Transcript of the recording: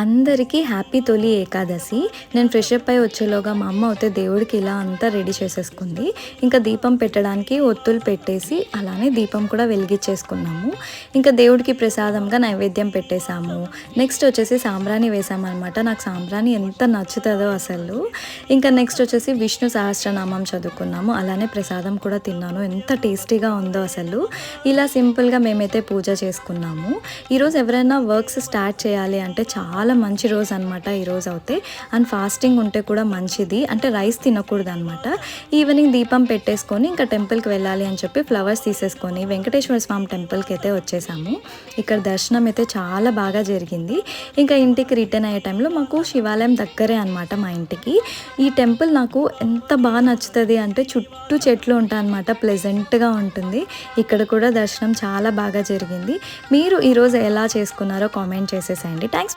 అందరికీ హ్యాపీ తొలి ఏకాదశి. నేను ఫ్రెష్ అప్ అయ్యి వచ్చేలోగా మా అమ్మ అయితే దేవుడికి ఇలా అంతా రెడీ చేసేసుకుంది. ఇంకా దీపం పెట్టడానికి ఒత్తులు పెట్టేసి అలానే దీపం కూడా వెలిగించేసుకున్నాము. ఇంకా దేవుడికి ప్రసాదంగా నైవేద్యం పెట్టేశాము. నెక్స్ట్ వచ్చేసి సాంబ్రాణి వేసామన్నమాట. నాకు సాంబ్రాణి ఎంత నచ్చుతుందో అసలు. ఇంకా నెక్స్ట్ వచ్చేసి విష్ణు సహస్రనామం చదువుకున్నాము. అలానే ప్రసాదం కూడా తిన్నాను. ఎంత టేస్టీగా ఉందో అసలు. ఇలా సింపుల్గా మేమైతే పూజ చేసుకున్నాము. ఈరోజు ఎవరైనా వర్క్స్ స్టార్ట్ చేయాలి అంటే చాలా మంచి రోజు అనమాట ఈరోజు అయితే. అండ్ ఫాస్టింగ్ ఉంటే కూడా మంచిది, అంటే రైస్ తినకూడదు అనమాట. ఈవినింగ్ దీపం పెట్టేసుకొని ఇంకా టెంపుల్కి వెళ్ళాలి అని చెప్పి ఫ్లవర్స్ తీసేసుకొని వెంకటేశ్వర స్వామి టెంపుల్కి అయితే వచ్చేసాము. ఇక్కడ దర్శనం అయితే చాలా బాగా జరిగింది. ఇంకా ఇంటికి రిటర్న్ అయ్యే టైంలో మాకు శివాలయం దగ్గరే అనమాట మా ఇంటికి. ఈ టెంపుల్ నాకు ఎంత బాగా నచ్చుతుంది అంటే చుట్టూ చెట్లు ఉంటాయి అనమాట, ప్లెజెంట్గా ఉంటుంది. ఇక్కడ కూడా దర్శనం చాలా బాగా జరిగింది. మీరు ఈరోజు ఎలా చేసుకున్నారో కామెంట్ చేసేసేయండి. థ్యాంక్స్.